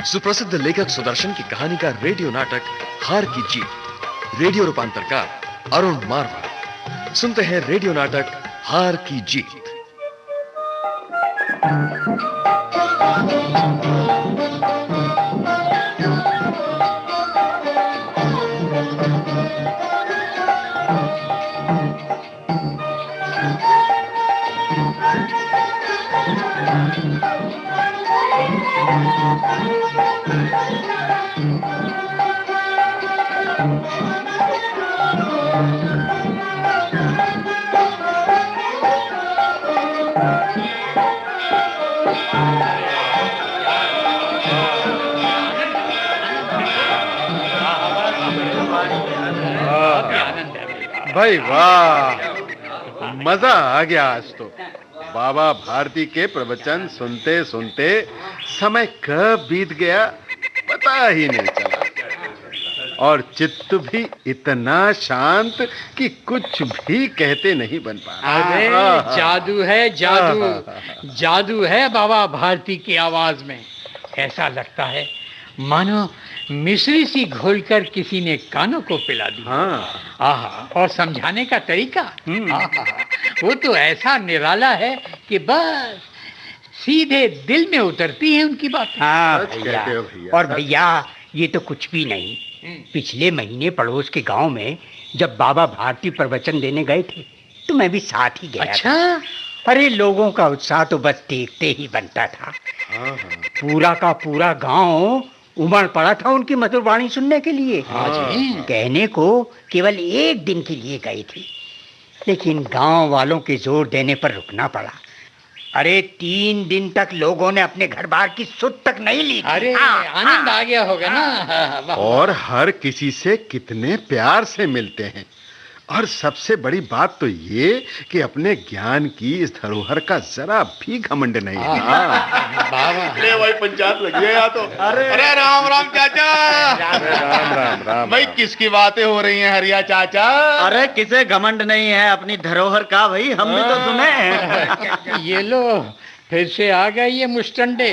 सुप्रसिद्ध लेखक सुदर्शन की कहानी का रेडियो नाटक हार की जीत, रेडियो रूपांतरकार अरुण मारवा। सुनते हैं रेडियो नाटक हार की जीत। भाई वाह, मजा आ गया आज तो। बाबा भारती के प्रवचन सुनते सुनते समय कब बीत गया पता ही नहीं चला, और चित्त भी इतना शांत कि कुछ भी कहते नहीं बन पा। अरे जादू है, जादू जादू है बाबा भारती की आवाज में। ऐसा लगता है मानो मिश्री सी घोलकर किसी ने कानों को पिला दी। आहा, और समझाने का तरीका आहा, वो तो ऐसा निराला है कि बस सीधे दिल में उतरती है उनकी बात। हाँ भैया, और भैया ये तो कुछ भी नहीं। पिछले महीने पड़ोस के गांव में जब बाबा भारती प्रवचन देने गए थे तो मैं भी साथ ही गया। अच्छा? अरे लोगों का उत्साह तो बस देखते ही बनता था। पूरा का पूरा गांव उमड़ पड़ा था उनकी मधुर वाणी सुनने के लिए। कहने को केवल एक दिन के लिए गए थे, लेकिन गांव वालों के जोर देने पर रुकना पड़ा। अरे 3 दिन तक लोगों ने अपने घर बार की सुध तक नहीं ली। अरे आनंद आ गया होगा ना। और हर किसी से कितने प्यार से मिलते हैं, और सबसे बड़ी बात तो ये कि अपने ज्ञान की इस धरोहर का जरा भी घमंड नहीं है। अरे भाई पंचायत लगी है यहाँ तो। अरे राम राम चाचा। राम राम राम। भाई किसकी बातें हो रही हैं हरिया चाचा? अरे किसे घमंड नहीं है अपनी धरोहर का भाई, हम भी तो सुने। ये लो फिर से आ गए ये मुस्टंडे,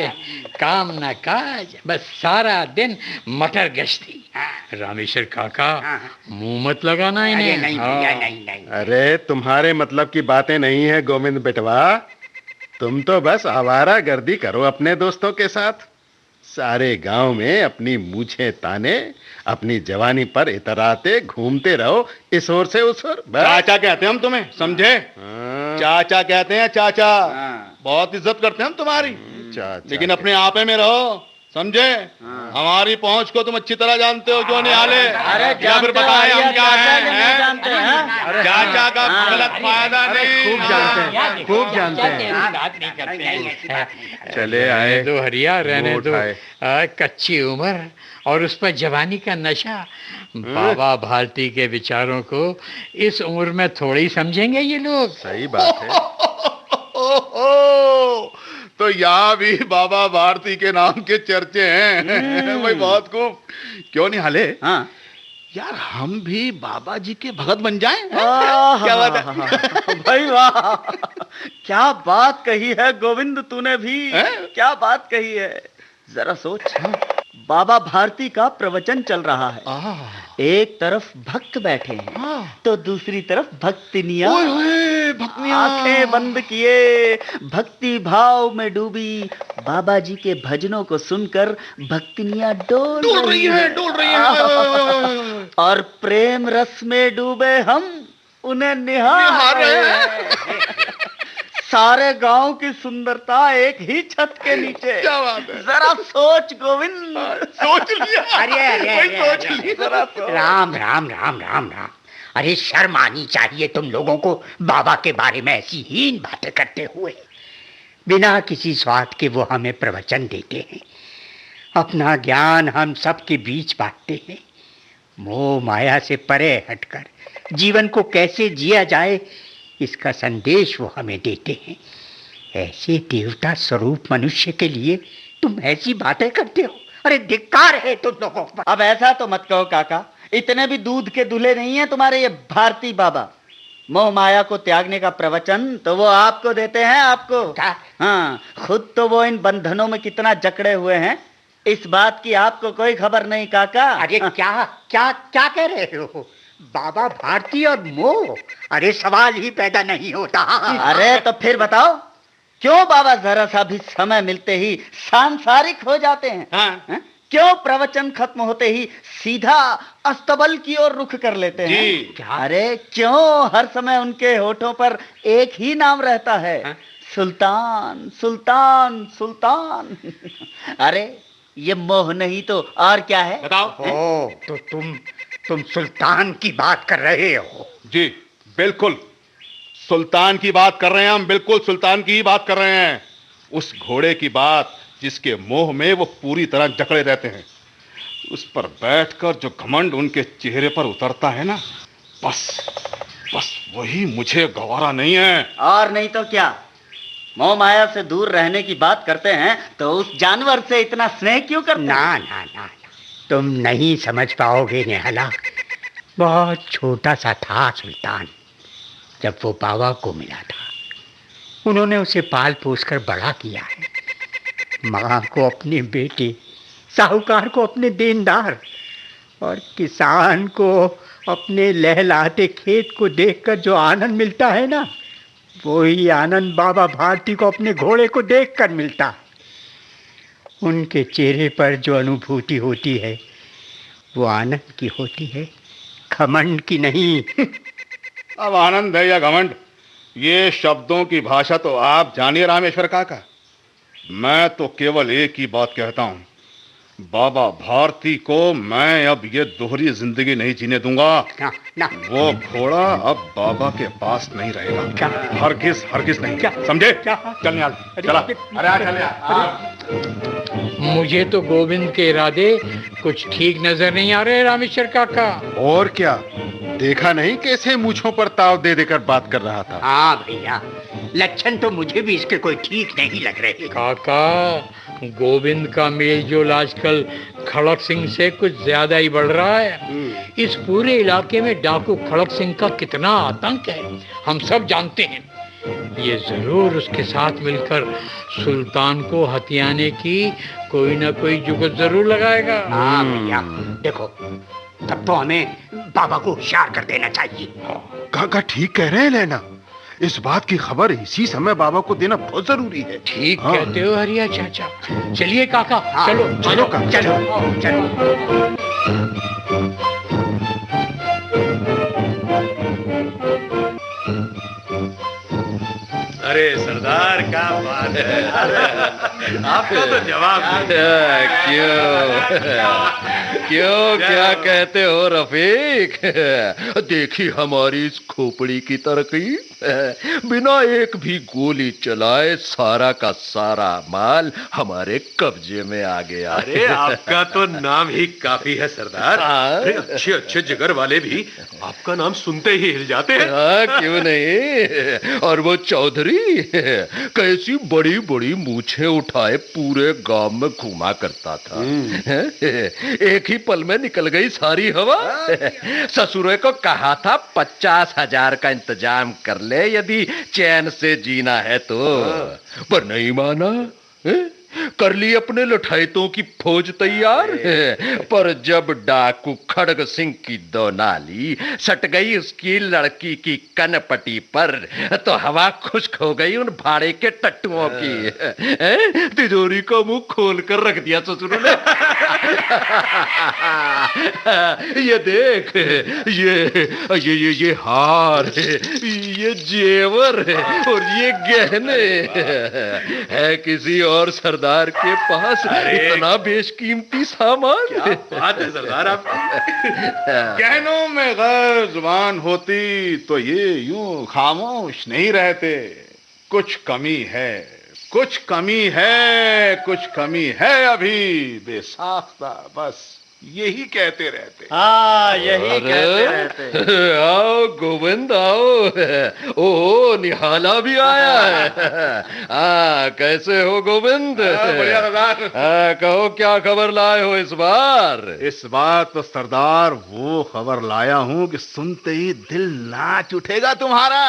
काम ना काज, बस सारा दिन मटर गश्ती। रामेश्वर काका मुंह मत लगाना इन्हें। नहीं। अरे तुम्हारे मतलब की बातें नहीं है गोविंद बेटवा, तुम तो बस आवारा गर्दी करो अपने दोस्तों के साथ। सारे गांव में अपनी मूछें ताने, अपनी जवानी पर इतराते घूमते रहो इस ओर से उस ओर। चाचा कहते हैं हम तुम्हें, समझे? चाचा कहते हैं चाचा। बहुत इज्जत करते हैं हम तुम्हारी, लेकिन अपने आपे में रहो, समझे? हमारी पहुंच को तुम अच्छी तरह जानते हो क्यों नहीं आले? अरे क्या फिर बताएं हम क्या हैं? जानते हैं चाचा का गलत फायदा नहीं। खूब जानते हैं। चले आए दो हरिया, रहने दो। कच्ची उम्र और उस पर जवानी का नशा। बाबा भारती के विचारों को इस उम्र में थोड़ी समझेंगे ये लोग। सही बात है। तो यहाँ भी बाबा भारती के नाम के चर्चे हैं। भाई बहुत खूब, क्यों नहीं हाले? यार हम भी बाबा जी के भगत बन जाएं? क्या बात है? भाई वाह, क्या बात कही है गोविंद तूने भी। क्या बात कही है, जरा सोच। बाबा भारती का प्रवचन चल रहा है, एक तरफ भक्त बैठे हैं तो दूसरी तरफ भक्तिनियां आंखें बंद किए भक्ति भाव में डूबी बाबा जी के भजनों को सुनकर भक्तिनियां डोल रही हैं। और प्रेम रस में डूबे हम उन्हें निहार रहे हैं। सारे गांव की सुंदरता एक ही छत के नीचे। क्या बात है? जरा सोच गोविंद। सोच लिया। अरे राम राम राम राम राम। अरे शर्म आनी चाहिए तुम लोगों को बाबा के बारे में ऐसी हीन बातें करते हुए। बिना किसी स्वार्थ के वो हमें प्रवचन देते हैं, अपना ज्ञान हम सब के बीच बांटते हैं। मोह माया से परे हटकर जीवन को कैसे जिया जाए इसका संदेश वो हमें देते हैं। ऐसे देवता स्वरूप मनुष्य के लिए तुम ऐसी बातें करते हो। अरे धिक्कार है तुम लोगों पर। अब ऐसा तो मत कहो काका, इतने भी दूध के दूल्हे नहीं हैं तुम्हारे ये भारती बाबा। मोह माया को त्यागने का प्रवचन तो वो आपको देते हैं, आपको। हाँ, खुद तो वो इन बंधनों में कितना जकड़े हुए हैं, इस बात की आपको कोई खबर नहीं काका। अरे क्या क्या क्या कह रहे हो? बाबा भारती और मोह? अरे सवाल ही पैदा नहीं होता। अरे तो फिर बताओ, क्यों बाबा जरा सा भी समय मिलते ही सांसारिक हो जाते हैं? हाँ? क्यों प्रवचन खत्म होते ही सीधा अस्तबल की ओर रुख कर लेते हैं? क्या? अरे क्यों हर समय उनके होठों पर एक ही नाम रहता है? हाँ? सुल्तान सुल्तान सुल्तान। अरे ये मोह नहीं तो और क्या है? बताओ। ओ, तो तुम सुल्तान की बात कर रहे हो? जी बिल्कुल, सुल्तान की बात कर रहे हैं हम, बिल्कुल सुल्तान की ही बात कर रहे हैं। उस घोड़े की बात जिसके मोह में वो पूरी तरह जकड़े रहते हैं। उस पर बैठकर जो घमंड उनके चेहरे पर उतरता है ना, बस वही मुझे गवारा नहीं है। और नहीं तो क्या, मोह माया से दूर रहने की बात करते हैं तो उस जानवर से इतना स्नेह क्यों करते हैं? ना ना ना, तुम नहीं समझ पाओगे नेहाला। बहुत छोटा सा था सुल्तान जब वो बाबा को मिला था। उन्होंने उसे पाल पोस कर बड़ा किया है। माँ को अपने बेटे, साहूकार को अपने देनदार और किसान को अपने लहलहाते खेत को देखकर जो आनंद मिलता है ना, वही आनंद बाबा भारती को अपने घोड़े को देखकर मिलता है। उनके चेहरे पर जो अनुभूति होती है वो आनंद की होती है, घमंड की नहीं। अब आनंद है या घमंड, ये शब्दों की भाषा तो आप जानिए रामेश्वर काका। मैं तो केवल एक ही बात कहता हूं, बाबा भारती को मैं अब ये दोहरी जिंदगी नहीं जीने दूंगा। ना, ना। वो घोड़ा अब बाबा के पास नहीं रहेगा। क्या? हरगिज नहीं। क्या? समझे? क्या? चल निहाल, चला। अरे आ, चल यार। मुझे तो गोविंद के इरादे कुछ ठीक नजर नहीं आ रहे रामेश्वर काका। और क्या, देखा नहीं कैसे मूंछों पर ताव दे देकर बात कर रहा था? हाँ भैया, लक्षण तो मुझे भी इसके कोई ठीक नहीं लग रहे। काका, गोविंद का मेलजोल आजकल खड़क सिंह से कुछ ज्यादा ही बढ़ रहा है। इस पूरे इलाके में डाकू खड़क सिंह का कितना आतंक है हम सब जानते हैं। ये जरूर उसके साथ मिलकर सुल्तान को हथियाने की कोई ना कोई जुगत जरूर लगाएगा। हाँ भैया, देखो तब तो हमें बाबा को होशियार कर देना चाहिए। काका ठीक कह रहे हैं लेना, इस बात की खबर इसी समय बाबा को देना बहुत जरूरी है। ठीक कहते हो हरिया चाचा। चलिए काका, चलो चलो काका, चलो। अरे सरदार, क्या बात है। आपका तो जवाब क्यों क्या कहते हो रफीक? देखी हमारी इस खोपड़ी की तरक्की, बिना एक भी गोली चलाए सारा का सारा माल हमारे कब्जे में आ गया। अरे आपका तो नाम ही काफी है सरदार। अरे अच्छे अच्छे जिगर वाले भी आपका नाम सुनते ही हिल जाते हैं। क्यों नहीं। और वो चौधरी कैसी बड़ी बड़ी मूछें उठाए पूरे गांव में घूमा करता था। एक ही पल में निकल गई सारी हवा। ससुरे को कहा था 50,000 का इंतजाम कर ले यदि चैन से जीना है तो, पर नहीं माना। कर ली अपने लठाइतों की फौज तैयार, पर जब डाकू खड़ग सिंह की दो नाली सट गई उसकी लड़की की कनपटी पर तो हवा खुश्क हो गई उन भाड़े के टट्टुओं की। तिजोरी का मुंह खोल कर रख दिया ससुर ने। ये देख, ये हार, ये जेवर और ये गहने है किसी और सरदार के पास इतना बेशकीमती सामान। क्या बात है सरदार आप। गहनों में गैर जुबान होती तो ये यूं खामोश नहीं रहते। कुछ कमी है, कुछ कमी है, कुछ कमी है अभी बेसाख्ता। बस यही कहते रहते। हाँ, यही अरे, कहते रहते। आओ गोविंद आओ। ओहो, निहाला भी आया है। कैसे हो गोविंद? बढ़िया सरदार। कहो क्या खबर लाए हो इस बार? इस बार तो सरदार वो खबर लाया हूँ कि सुनते ही दिल नाच उठेगा तुम्हारा।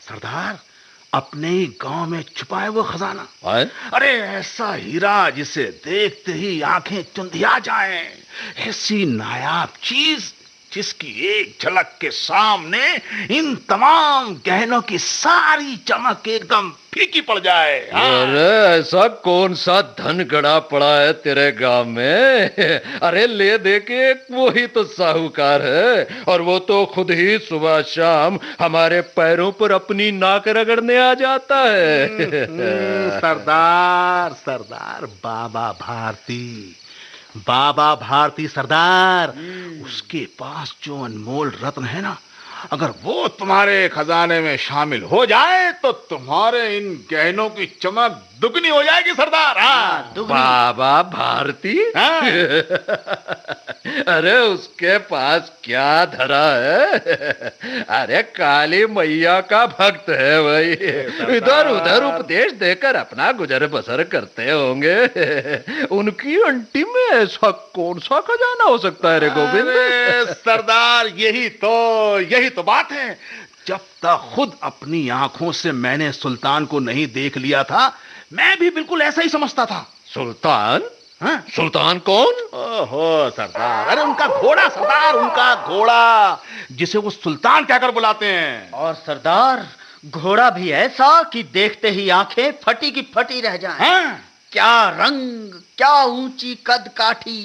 सरदार, अपने ही गांव में छुपाए वो खजाना। अरे ऐसा हीरा जिसे देखते ही आंखें चुंधिया जाएं, ऐसी नायाब चीज जिसकी एक झलक के सामने इन तमाम गहनों की सारी चमक एकदम फीकी पड़ जाए। अरे ऐसा कौन सा धन गड़ा पड़ा है तेरे गांव में? अरे ले दे के वो ही तो साहूकार है, और वो तो खुद ही सुबह शाम हमारे पैरों पर अपनी नाक रगड़ने आ जाता है। सरदार सरदार बाबा भारती सरदार, उसके पास जो अनमोल रत्न है ना, अगर वो तुम्हारे खजाने में शामिल हो जाए तो तुम्हारे इन गहनों की चमक दुगनी हो जाएगी सरदार। बाबा भारती? अरे उसके पास क्या धरा है? अरे काली मैया का भक्त है भाई, इधर उधर उपदेश देकर अपना गुजर बसर करते होंगे। उनकी अंटी में ऐसा कौन सा खजाना हो सकता है रे गोविंद? सरदार यही तो बात है। जब तक खुद अपनी आंखों से मैंने सुल्तान को नहीं देख लिया था, मैं भी बिल्कुल ऐसा ही समझता था। सुल्तान? सुल्तान कौन? ओहो सरदार, अरे उनका घोड़ा सरदार, उनका घोड़ा जिसे वो सुल्तान कहकर बुलाते हैं। और सरदार, घोड़ा भी ऐसा कि देखते ही आंखें फटी की फटी रह जाएं। क्या रंग, क्या ऊंची कद काठी,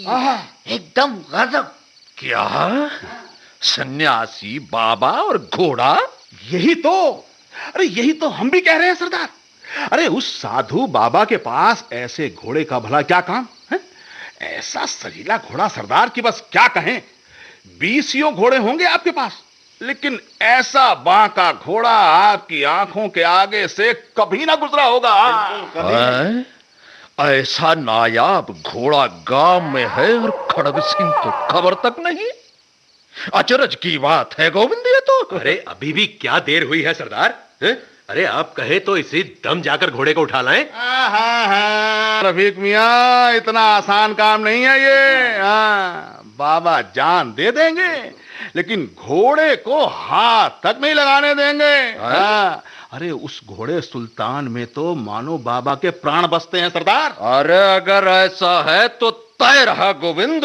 एकदम गजब। क्या सन्यासी, बाबा और घोड़ा? यही तो हम भी कह रहे हैं सरदार। अरे उस साधु बाबा के पास ऐसे घोड़े का भला क्या काम है? ऐसा सजीला घोड़ा सरदार की बस क्या कहें। 20 घोड़े होंगे आपके पास, लेकिन ऐसा बांका घोड़ा आपकी आंखों के आगे से कभी ना गुजरा होगा। ऐसा नायाब घोड़ा गांव में है और खड़ग सिंह को खबर तक नहीं? अचरज की बात है गोविंद ये तो। अरे अभी भी क्या देर हुई है सरदार? अरे आप कहे तो इसी दम जाकर घोड़े को उठा लाएं। रफीक मियां, इतना आसान काम नहीं है ये। बाबा जान दे देंगे, लेकिन घोड़े को हाथ तक नहीं लगाने देंगे। अरे उस घोड़े सुल्तान में तो मानो बाबा के प्राण बसते हैं सरदार। अरे अगर ऐसा है तो तय रहा गोविंद,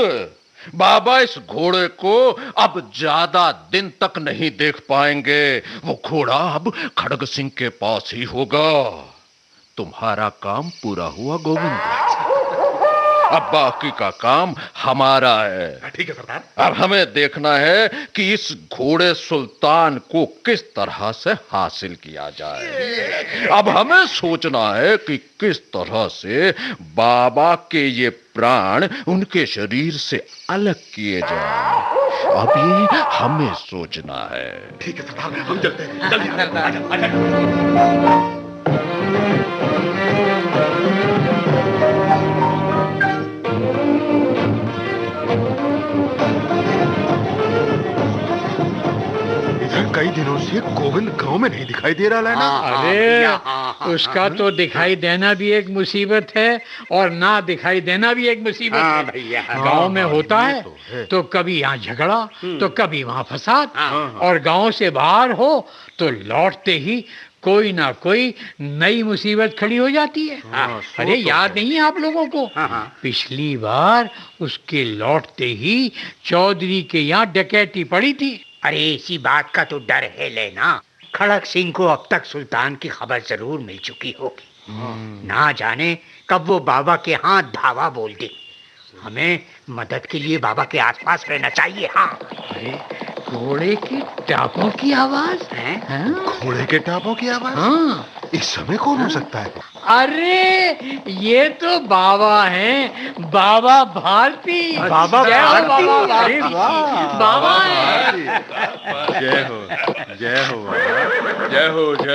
बाबा इस घोड़े को अब ज्यादा दिन तक नहीं देख पाएंगे। वो घोड़ा अब खड़ग सिंह के पास ही होगा। तुम्हारा काम पूरा हुआ गोविंद, अब बाकी का काम हमारा है। ठीक है सरदार। अब हमें देखना है कि इस घोड़े सुल्तान को किस तरह से हासिल किया जाए। अब हमें सोचना है कि किस तरह से बाबा के ये प्राण उनके शरीर से अलग किए जाएं। अब ये हमें सोचना है। ठीक है सरदार, हम चलते हैं। चलिए। कई दिनों से गोविंद गांव में नहीं दिखाई दे रहा है ना। अरे उसका तो दिखाई देना भी एक मुसीबत है और ना दिखाई देना भी एक मुसीबत है। गांव में होता है तो कभी यहाँ झगड़ा तो कभी वहाँ फसाद, और गांव से बाहर हो तो लौटते ही कोई ना कोई नई मुसीबत खड़ी हो जाती है। अरे याद नहीं है आप लोगों को? पिछली बार उसके लौटते ही चौधरी के यहाँ डकैती पड़ी थी। अरे इसी बात का तो डर है लेना, खड़ग सिंह को अब तक सुल्तान की खबर जरूर मिल चुकी होगी। ना जाने कब वो बाबा के हाथ धावा बोल दे। हमें मदद के लिए बाबा के आसपास रहना चाहिए। अरे घोड़े के टापों की आवाज है। घोड़े के टापों की आवाज? हाँ। इस समय कौन हो सकता है? अरे ये तो बाबा हैं, बाबा भारती। बाबा जय हो भारती। बाबा भारती। बाबा है। जय हो। जय हो बाबा। जय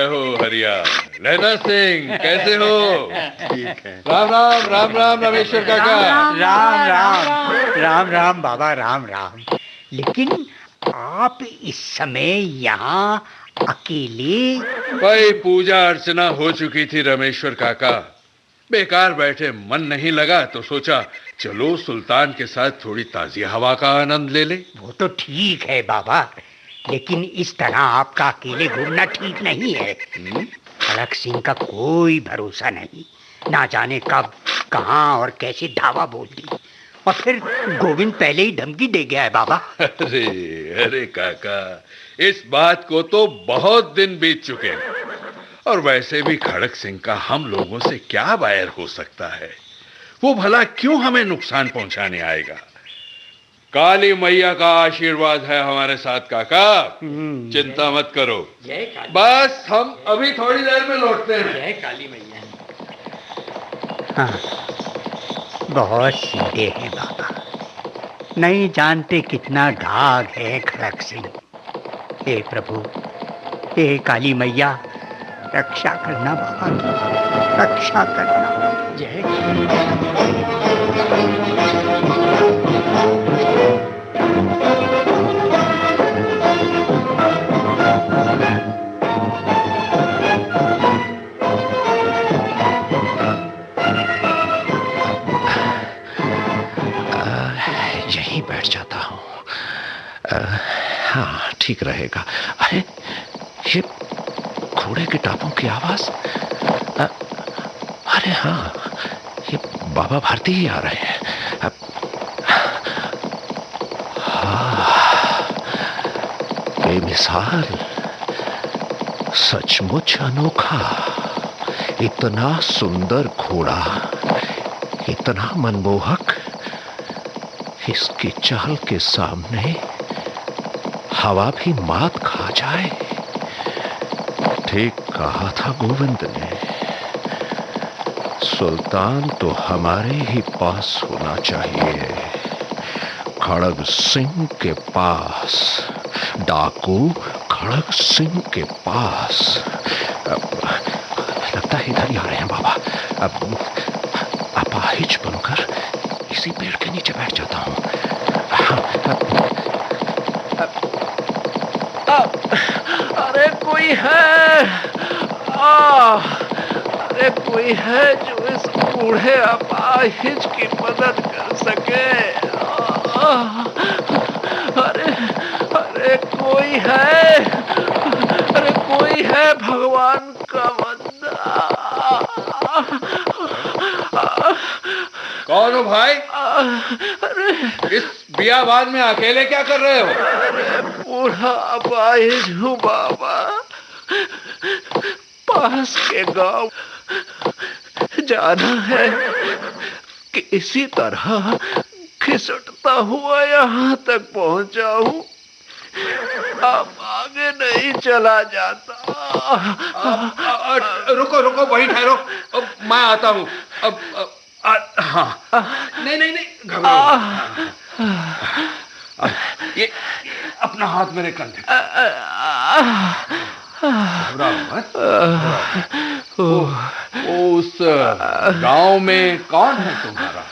हो हरिया। लहना सिंह कैसे हो? ठीक है। राम राम राम राम रमेश्वर काका। राम राम राम राम बाबा, राम राम। लेकिन आप इस समय यहाँ अकेले? भाई पूजा अर्चना हो चुकी थी रमेश्वर काका, बेकार बैठे मन नहीं लगा तो सोचा चलो सुल्तान के साथ थोड़ी ताजी हवा का आनंद ले ले। वो तो ठीक है बाबा, लेकिन इस तरह आपका अकेले घूमना ठीक नहीं है। खड़क सिंह का कोई भरोसा नहीं, ना जाने कब कहाँ और कैसे धावा बोल दी। और फिर गोविंद पहले ही धमकी दे गया है बाबा। अरे अरे काका, इस बात को तो बहुत दिन बीत चुके हैं, और वैसे भी खड़क सिंह का हम लोगों से क्या बैर हो सकता है? वो भला क्यों हमें नुकसान पहुंचाने आएगा? काली मैया का आशीर्वाद है हमारे साथ काका, चिंता मत करो। बस हम अभी थोड़ी देर में लौटते हैं। जय काली मैया। हाँ, बहुत सीधे हैं बाबा, नहीं जानते कितना घाघ है खड़क सिंह। हे प्रभु, हे काली मैया, रक्षा करना बाबा, रक्षा करना। जय यहीं बैठ जाता हूँ। हाँ ठीक रहेगा। अरे ये घोड़े के टापों की आवाज, अरे हाँ ये बाबा भारती ही आ रहे हैं। बेमिसाल, सचमुच अनोखा, इतना सुंदर घोड़ा, इतना मनमोहक, इसकी चाल के सामने हवा भी मात खा जाए। ठीक कहा था गोविंद ने, सुल्तान तो हमारे ही पास होना चाहिए, खड़ग सिंह के पास, डाकू खड़ग सिंह के पास। लगता है इधर ही आ रहे हैं बाबा। अब अपाहिज बनकर इसी पेड़ के नीचे बैठ जाता हूँ। अरे कोई है, अरे कोई है जो इस बूढ़े अपाहिज की मदद कर सके। अरे अरे कोई है, अरे कोई है भगवान का बंदा। कौन हो भाई? अरे इस बियाबान में अकेले क्या कर रहे हो? अरे बूढ़ा अपाहिज हूँ बाबा, पास के गांव जाना है, किसी तरह खिसटता हुआ यहाँ तक पहुंचा हूँ, अब आगे नहीं चला जाता। रुको रुको, वहीं ठहरो, मैं आता हूँ। अब हाँ, नहीं नहीं नहीं, घबराओ। ये अपना हाथ मेरे कंधे पे। घबराओ मत। उस गांव में कौन है तुम्हारा?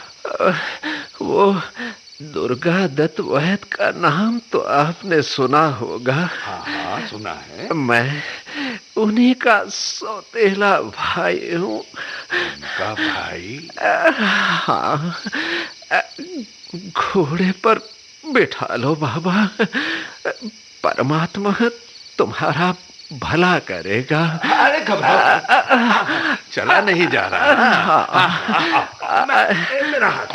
वो दुर्गा दत्त वैद का नाम तो आपने सुना होगा। हाँ सुना है। मैं उन्हीं का सौतेला भाई हूँ। उनका भाई? हाँ, घोड़े पर बिठा लो बाबा, परमात्मा तुम्हारा भला करेगा। अरे घबराओ, चला नहीं जा रहा। मेरा हाथ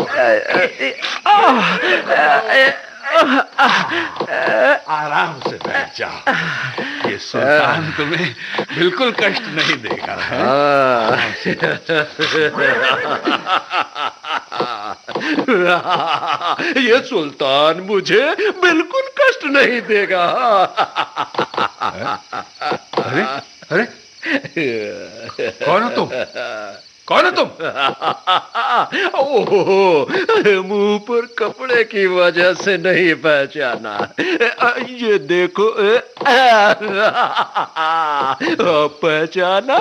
आराम से बैठ जाओ, ये सुल्तान तुम्हें बिल्कुल कष्ट नहीं देगा। ये सुल्तान मुझे बिल्कुल कष्ट नहीं देगा। अरे अरे कौन हो तुम? कौन हो तुम? ओह, मुंह पर कपड़े की वजह से नहीं पहचाना। ये देखो, पहचाना?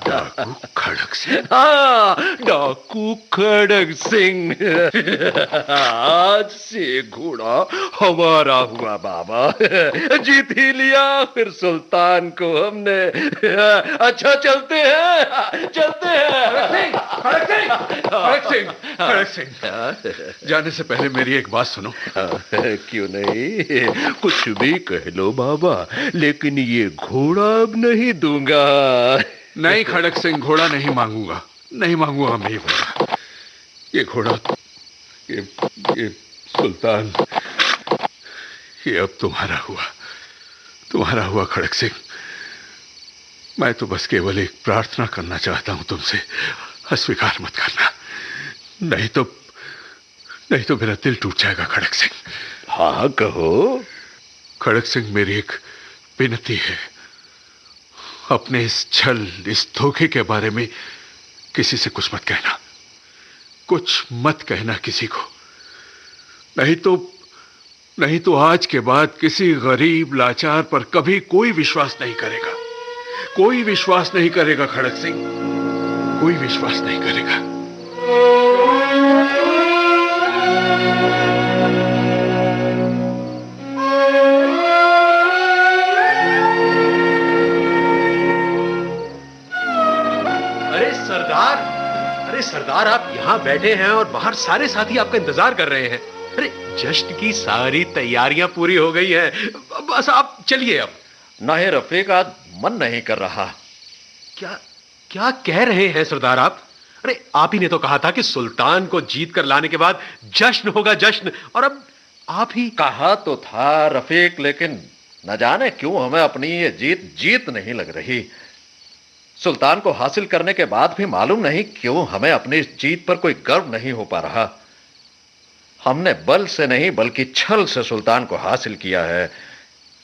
डाकू खड़क सिंह। हाँ, डाकू खड़क सिंह। आज से घोड़ा हमारा हुआ बाबा। जीत ही लिया फिर सुल्तान को हमने। अच्छा चलते हैं, चलते हैं। खड़क सिंह, खड़क सिंह, खड़क सिंह, जाने से पहले मेरी एक बात सुनो। क्यों नहीं, कुछ भी कह लो बाबा, लेकिन ये घोड़ा अब नहीं दूंगा। नहीं खड़क सिंह, घोड़ा नहीं मांगूंगा, नहीं मांगूंगा मैं ये घोड़ा। ये घोड़ा, ये सुल्तान, ये अब तुम्हारा हुआ खड़क सिंह। मैं तो बस केवल एक प्रार्थना करना चाहता हूं तुमसे, अस्वीकार मत करना, नहीं तो मेरा दिल टूट जाएगा खड़क सिंह। हाँ कहो। खड़क सिंह, मेरी एक विनती है, अपने इस छल, इस धोखे के बारे में किसी से कुछ मत कहना, कुछ मत कहना किसी को। नहीं तो आज के बाद किसी गरीब लाचार पर कभी कोई विश्वास नहीं करेगा, कोई विश्वास नहीं करेगा खड़क सिंह, कोई विश्वास नहीं करेगा। अरे सरदार, आप यहाँ बैठे हैं और बाहर सारे साथी आपका इंतजार कर रहे हैं। अरे जश्न की सारी तैयारियां पूरी हो गई हैं, बस आप चलिए अब। नहीं रफीक, आज मन नहीं कर रहा। क्या कह रहे हैं सरदार आप? अरे आप ही ने तो कहा था कि सुल्तान को जीत कर लाने के बाद जश्न होगा, जश्न, और अब आप ही। कहा तो था रफीक, लेकिन न जाने क्यों हमें अपनी ये जीत नहीं लग रही। सुल्तान को हासिल करने के बाद भी मालूम नहीं क्यों हमें अपनी इस जीत पर कोई गर्व नहीं हो पा रहा। हमने बल से नहीं बल्कि छल से सुल्तान को हासिल किया है।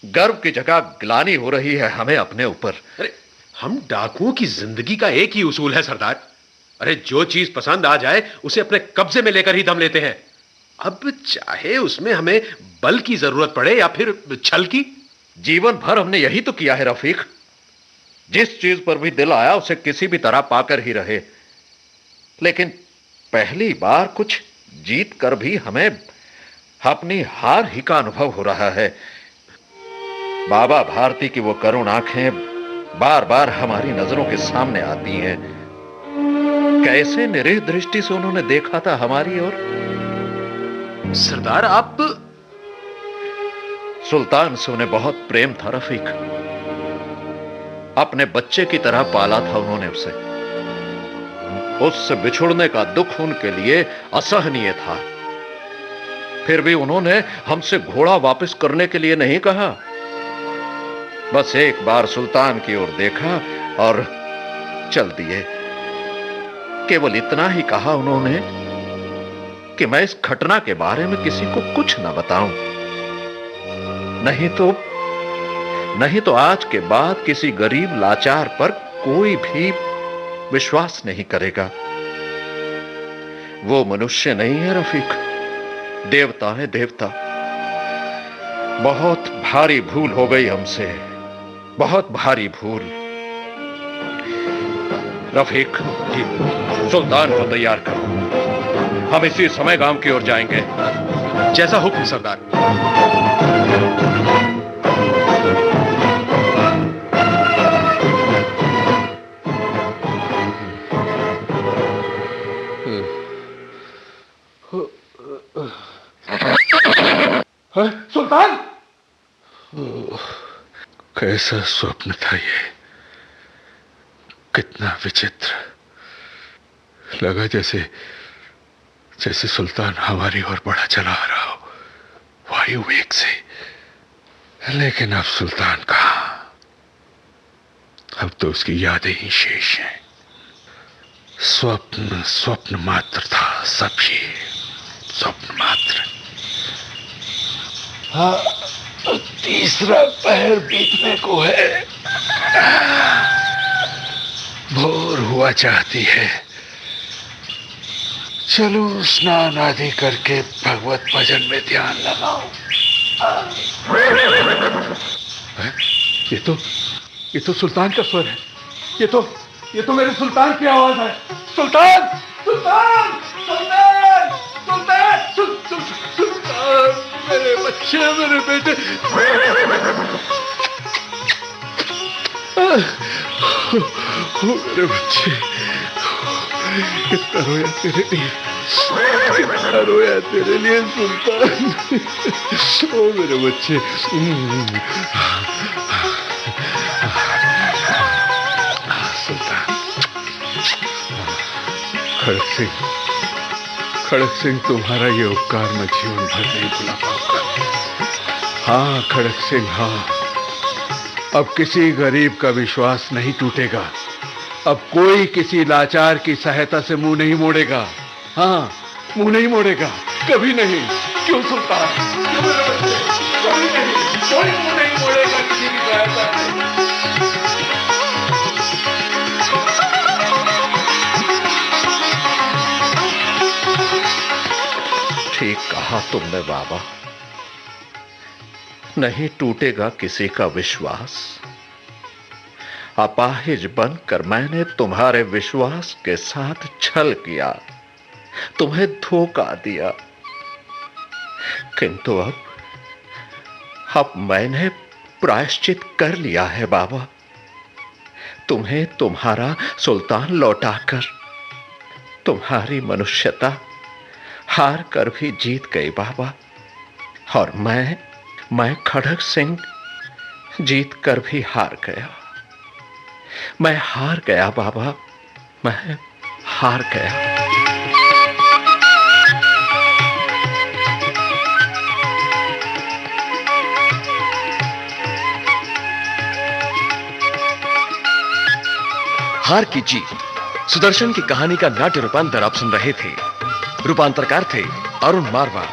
गर्व की जगह ग्लानि हो रही है हमें अपने ऊपर। अरे हम डाकुओं की जिंदगी का एक ही उसूल है सरदार। अरे जो चीज पसंद आ जाए उसे अपने कब्जे में लेकर ही दम लेते हैं। अब चाहे उसमें हमें बल की जरूरत पड़े या फिर छल की। जीवन भर हमने यही तो किया है रफीक। जिस चीज पर भी दिल आया उसे किसी भी तरह पाकर ही रहे। लेकिन पहली बार कुछ जीत कर भी हमें अपनी हार ही का अनुभव हो रहा है। बाबा भारती की वो करुण आंखें बार बार हमारी नजरों के सामने आती हैं। कैसे निरीह दृष्टि से उन्होंने देखा था हमारी ओर। सरदार आप। सुल्तान से उन्हें बहुत प्रेम था रफीक। अपने बच्चे की तरह पाला था उन्होंने उसे। उससे बिछुड़ने का दुख उनके लिए असहनीय था। फिर भी उन्होंने हमसे घोड़ा वापस करने के लिए नहीं कहा। बस एक बार सुल्तान की ओर देखा और चल दिए। केवल इतना ही कहा उन्होंने कि मैं इस घटना के बारे में किसी को कुछ न बताऊं, नहीं तो आज के बाद किसी गरीब लाचार पर कोई भी विश्वास नहीं करेगा। वो मनुष्य नहीं है रफीक, देवता है देवता। बहुत भारी भूल हो गई हमसे, बहुत भारी भूल। रफीक, सुल्तान को तैयार करो, हम इसी समय गांव की ओर जाएंगे। जैसा हुक्म सरदार। सुल्तान! कैसा स्वप्न था ये, कितना विचित्र लगा, जैसे सुल्तान हमारी ओर बढ़ा चला आ रहा हो वायु वेग से। लेकिन अब सुल्तान कहाँ? अब तो उसकी यादें ही शेष हैं। स्वप्न मात्र था सब, ये स्वप्न मात्र। हाँ, तीसरा पहर बीतने को है। भोर हुआ चाहती है। चलो स्नान आदि करके भगवत भजन में ध्यान लगाओ। ये तो सुल्तान का स्वर है। ये तो मेरे सुल्तान की आवाज है। सुल्तान, सुल्तान, सुल्तान, सुल्तान, सुल्तान, मेरे बच्चे, मेरे बेटे। मेरे बच्चे, कितना रोया तेरे लिए, कितना रोया तेरे लिए सुल्तान। ओ मेरे बच्चे। सुल्तान, खड़क सिंह, तुम्हारा ये उपकार मैं जीवन भर नहीं भुला पाऊंगा। हाँ खड़क सिंह, हाँ, अब किसी गरीब का विश्वास नहीं टूटेगा। अब कोई किसी लाचार की सहायता से मुंह नहीं मोड़ेगा। हाँ, मुंह नहीं मोड़ेगा, कभी नहीं। क्यों सुल्तान? क्यों मेरे बच्चे? कभी नहीं, कोई मुंह नहीं मोड़ेगा किसी की सहायता से। ठीक कहा तुमने बाबा, नहीं टूटेगा किसी का विश्वास। अपाहिज बनकर मैंने तुम्हारे विश्वास के साथ छल किया, तुम्हें धोखा दिया, किंतु अब मैंने प्रायश्चित कर लिया है बाबा। तुम्हें तुम्हारा सुल्तान लौटाकर तुम्हारी मनुष्यता हार कर भी जीत गई बाबा, और मैं खड़क सिंह जीत कर भी हार गया। मैं हार गया बाबा, मैं हार गया। हार की जीत सुदर्शन की कहानी का नाट्य रूपांतर आप सुन रहे थे। रूपांतरकार थे अरुण मारवा,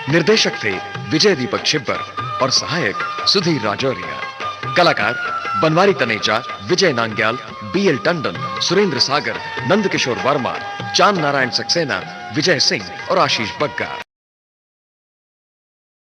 निर्देशक थे विजय दीपक छिब्बर और सहायक सुधीर राजौरिया। कलाकार बनवारी तनेजा, विजय नांग्याल, बीएल टंडन, सुरेंद्र सागर, नंद किशोर वर्मा, चांद नारायण सक्सेना, विजय सिंह और आशीष बग्गा।